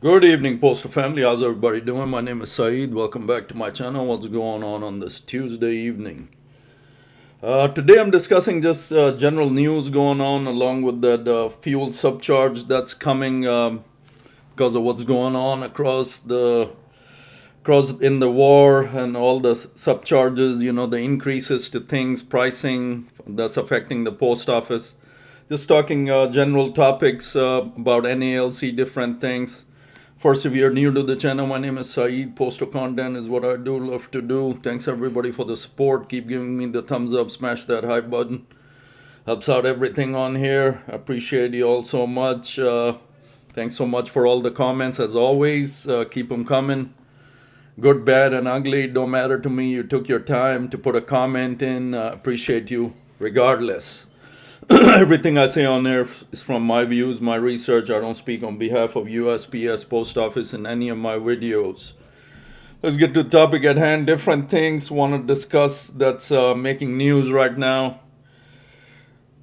Good evening, Postal family. How's everybody doing? My name is Saeed. Welcome back to my channel. What's going on this Tuesday evening? Today I'm discussing just general news going on along with that fuel subcharge that's coming because of what's going on across in the war and all the subcharges, the increases to things, pricing that's affecting the post office. Just talking general topics about NALC, different things. First, if you're new to the channel, my name is Saeed. Postal content is what I do, love to do. Thanks everybody for the support. Keep giving me the thumbs up, smash that hype button. Helps out everything on here. I appreciate you all so much. Thanks so much for all the comments as always. Keep them coming. Good, bad, and ugly, don't matter to me. You took your time to put a comment in. Appreciate you regardless. Everything I say on there is from my views, my research. I don't speak on behalf of USPS, Post Office in any of my videos. Let's get to the topic at hand. Different things want to discuss that's making news right now.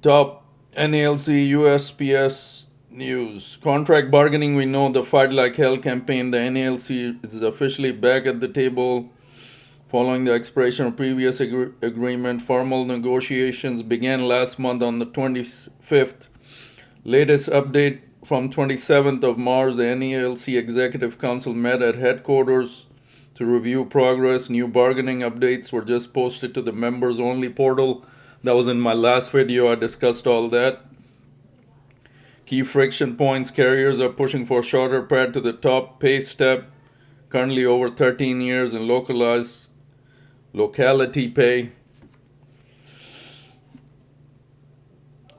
Top NALC USPS news. Contract bargaining, we know the Fight Like Hell campaign. The NALC is officially back at the table. Following the expiration of previous agreement, formal negotiations began last month on the 25th. Latest update from 27th of March, the NALC Executive Council met at headquarters to review progress. New bargaining updates were just posted to the members-only portal. That was in my last video. I discussed all that. Key friction points: carriers are pushing for shorter path to the top pay step, currently over 13 years, and locality pay.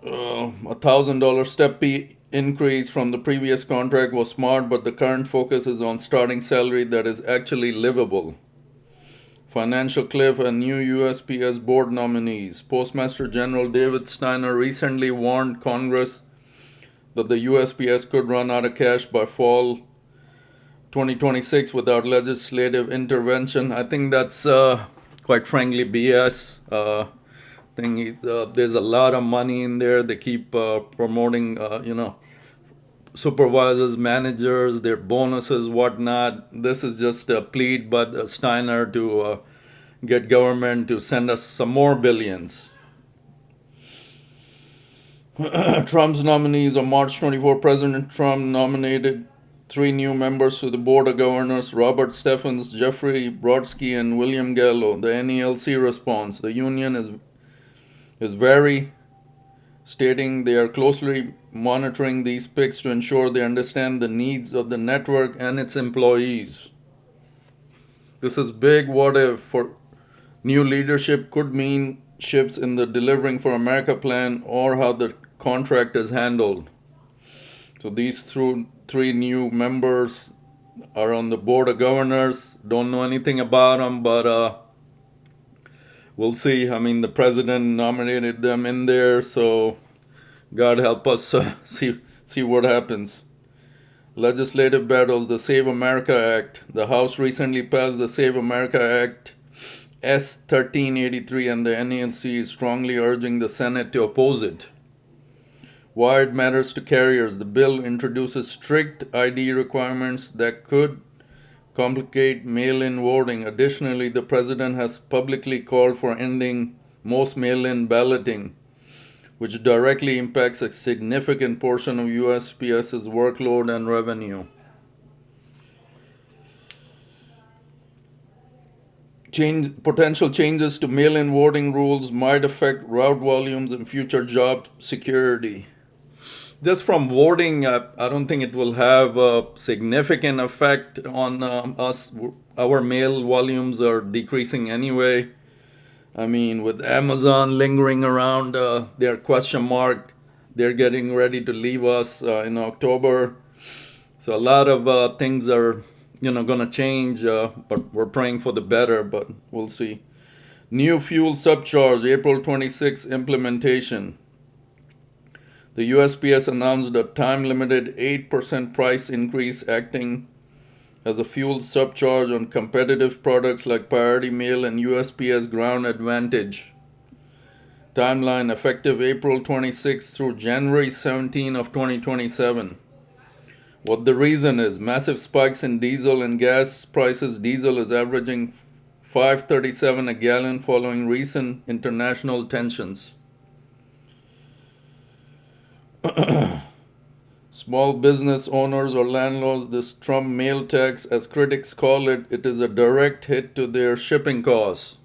$1,000 step fee increase from the previous contract was smart, but the current focus is on starting salary that is actually livable. Financial cliff and new USPS board nominees. Postmaster General David Steiner recently warned Congress that the USPS could run out of cash by fall 2026 without legislative intervention. I think that's quite frankly BS. There's a lot of money in there. They keep promoting, supervisors, managers, their bonuses, whatnot. This is just a plead by Steiner to get government to send us some more billions. Trump's nominees. On March 24, President Trump nominated 3 new members to the Board of Governors: Robert Stephens, Jeffrey Brodsky, and William Gallo. The NALC response: the union is wary, stating they are closely monitoring these picks to ensure they understand the needs of the network and its employees. This is big. What if for new leadership could mean shifts in the Delivering for America plan or how the contract is handled. So these 3 new members are on the Board of Governors. Don't know anything about them, but we'll see. I mean, the president nominated them in there, so God help us see what happens. Legislative battles. The Save America Act. The House recently passed the Save America Act S 1383, and the NALC is strongly urging the Senate to oppose it. Why it matters to carriers. The bill introduces strict ID requirements that could complicate mail-in voting. Additionally, the president has publicly called for ending most mail-in balloting, which directly impacts a significant portion of USPS's workload and revenue. Potential changes to mail-in voting rules might affect route volumes and future job security. Just from voting, I don't think it will have a significant effect on us. Our mail volumes are decreasing anyway. I mean, with Amazon lingering around their question mark, they're getting ready to leave us in October. So a lot of things are, going to change, but we're praying for the better, but we'll see. New fuel subcharge, April 26 implementation. The USPS announced a time-limited 8% price increase acting as a fuel subcharge on competitive products like Priority Mail and USPS Ground Advantage. Timeline: effective April 26 through January 17 of 2027. What the reason is: massive spikes in diesel and gas prices. Diesel is averaging $5.37 a gallon following recent international tensions. Small business owners or landlords, this Trump mail tax, as critics call it, it is a direct hit to their shipping costs.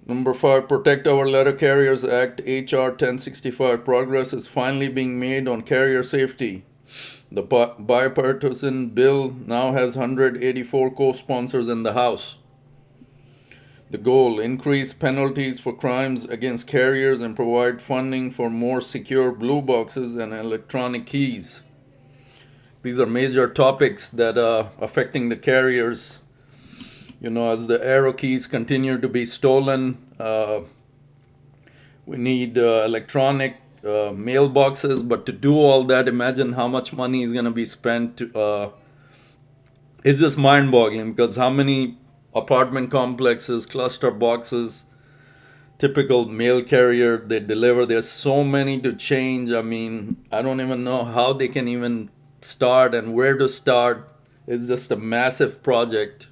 Number 5, Protect Our Letter Carriers Act, H.R. 1065. Progress is finally being made on carrier safety. The bipartisan bill now has 184 co-sponsors in the House. The goal: increase penalties for crimes against carriers and provide funding for more secure blue boxes and electronic keys. These are major topics that are affecting the carriers. As the arrow keys continue to be stolen, we need electronic mailboxes. But to do all that, imagine how much money is going to be spent. It's just mind-boggling, because how many apartment complexes, cluster boxes, typical mail carrier they deliver. There's so many to change. I mean, I don't even know how they can even start and where to start. It's just a massive project.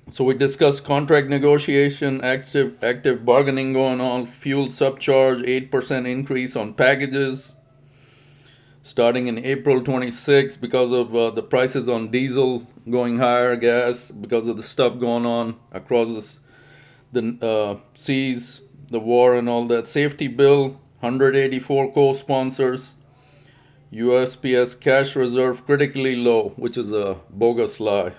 So we discussed contract negotiation, active bargaining going on, fuel surcharge, 8% increase on packages starting in April 26 because of the prices on diesel going higher, gas, because of the stuff going on across the seas, the war and all that. Safety bill, 184 co-sponsors. USPS cash reserve critically low, which is a bogus lie.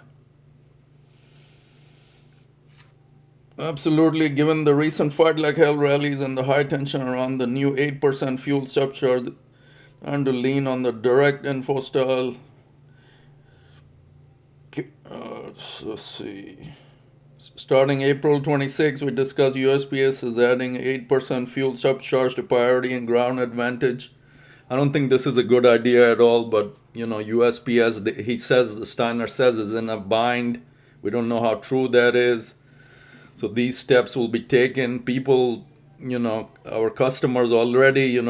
Absolutely, given the recent fight like hell rallies and the high tension around the new 8% fuel surcharge, and to lean on the direct info style. Let's see. Starting April 26, we discussed USPS is adding 8% fuel surcharge to priority and ground advantage. I don't think this is a good idea at all, but USPS, Steiner says, is in a bind. We don't know how true that is. So these steps will be taken. People, our customers already,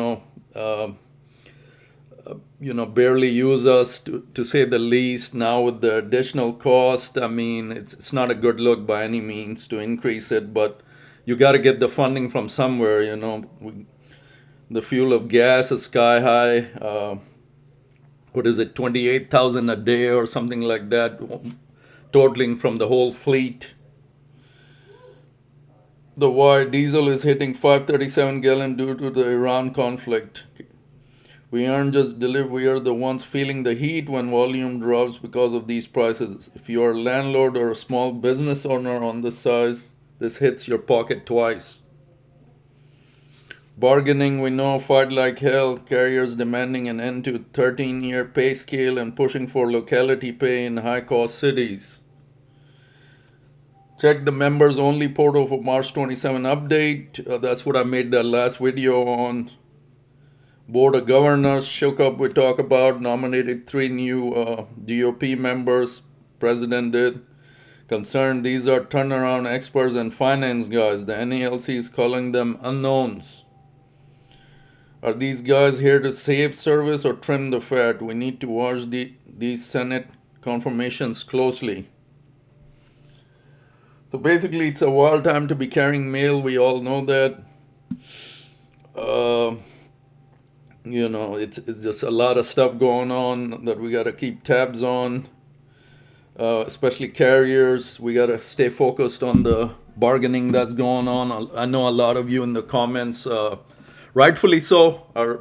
barely use us, to say the least. Now with the additional cost, I mean, it's not a good look by any means to increase it, but you got to get the funding from somewhere. The fuel of gas is sky high. What is it, 28,000 a day or something like that, totaling from the whole fleet. The why diesel is hitting 537 gallon due to the Iran conflict. We aren't just we are the ones feeling the heat when volume drops because of these prices. If you are a landlord or a small business owner on this size, this hits your pocket twice. Bargaining, we know, fight like hell. Carriers demanding an end to 13-year pay scale and pushing for locality pay in high-cost cities. Check the members only portal for March 27 update. That's what I made that last video on. Board of Governors shook up, we talk about, nominated 3 new DOP members. President did. Concerned, these are turnaround experts and finance guys. The NALC is calling them unknowns. Are these guys here to save service or trim the fat? We need to watch these Senate confirmations closely. So basically, it's a wild time to be carrying mail. We all know that. It's just a lot of stuff going on that we got to keep tabs on, especially carriers. We got to stay focused on the bargaining that's going on. I know a lot of you in the comments, rightfully so, are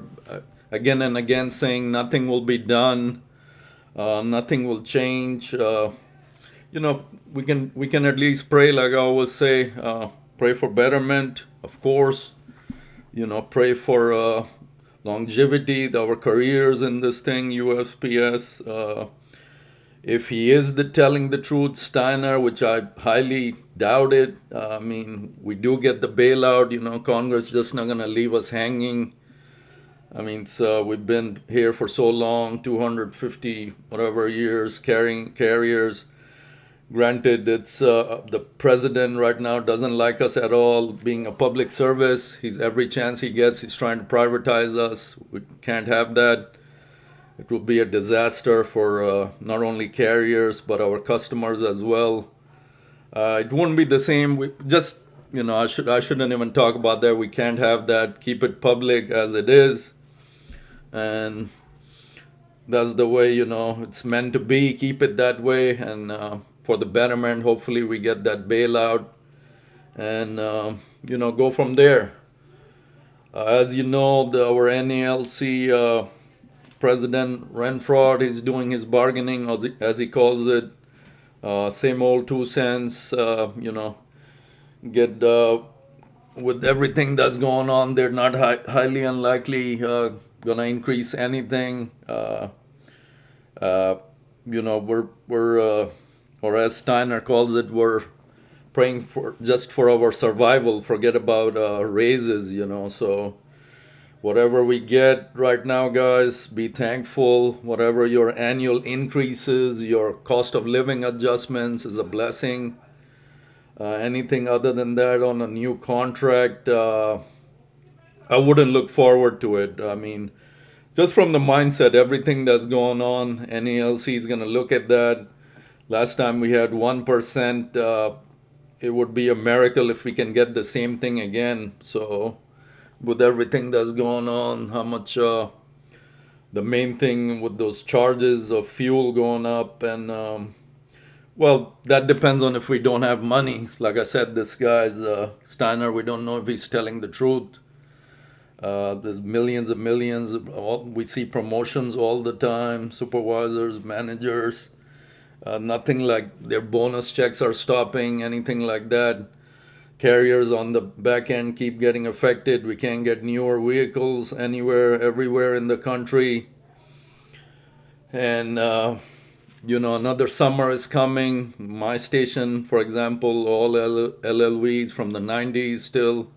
again and again saying nothing will be done, nothing will change. We can at least pray, like I always say, pray for betterment, of course. Pray for longevity, our careers in this thing, USPS. If he is telling the truth, Steiner, which I highly doubt it, we do get the bailout. Congress just not going to leave us hanging. We've been here for so long, 250 whatever years, carrying carriers. Granted, it's the president right now doesn't like us at all. Being a public service, he's every chance he gets, he's trying to privatize us. We can't have that. It will be a disaster for not only carriers but our customers as well. It won't be the same. We just, I shouldn't even talk about that. We can't have that. Keep it public as it is, and that's the way it's meant to be. Keep it that way, and for the betterment, hopefully we get that bailout, and go from there. As you know, our NALC President Renfraud is doing his bargaining, as he calls it. Same old 2 cents. Get with everything that's going on, they're not highly unlikely gonna increase anything. We're or as Steiner calls it, we're praying for just for our survival. Forget about raises. So whatever we get right now, guys, be thankful. Whatever your annual increases, your cost of living adjustments is a blessing. Anything other than that on a new contract, I wouldn't look forward to it. I mean, just from the mindset, everything that's going on, NALC is going to look at that. Last time we had 1%. It would be a miracle if we can get the same thing again. So with everything that's going on, how much the main thing with those charges of fuel going up, and well, that depends on if we don't have money. Like I said, this guy's Steiner, we don't know if he's telling the truth. There's millions and millions. We see promotions all the time, supervisors, managers. Nothing like their bonus checks are stopping, anything like that. Carriers on the back end keep getting affected. We can't get newer vehicles anywhere, everywhere in the country. And another summer is coming. My station, for example, all LLVs from the 90s still.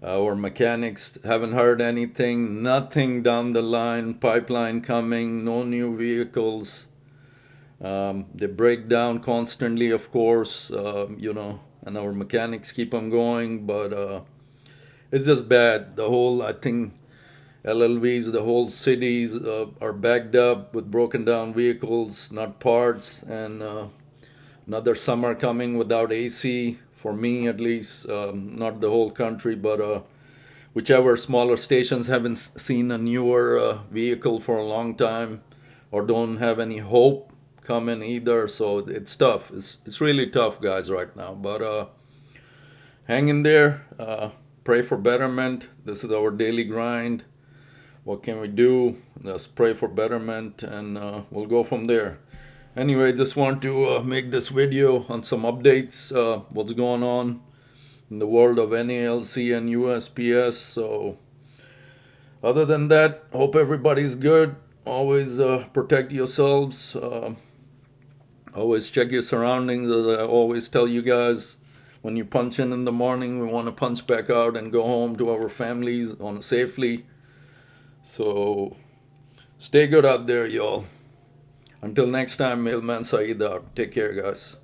Our mechanics haven't heard anything. Nothing down the line, pipeline coming, no new vehicles. They break down constantly, of course, and our mechanics keep on going, but it's just bad. I think LLVs, the whole cities are backed up with broken down vehicles, not parts, and another summer coming without AC, for me at least, not the whole country, but whichever smaller stations haven't seen a newer vehicle for a long time or don't have any hope coming either, so it's tough. It's really tough, guys, right now, but hang in there. Pray for betterment. This is our daily grind. What can we do? Let's pray for betterment, and we'll go from there. Anyway, just want to make this video on some updates, what's going on in the world of NALC and USPS. So other than that, hope everybody's good. Always protect yourselves. Always check your surroundings, as I always tell you guys. When you punch in the morning, we want to punch back out and go home to our families safely. So stay good out there, y'all. Until next time, MailmanSyed out. Take care, guys.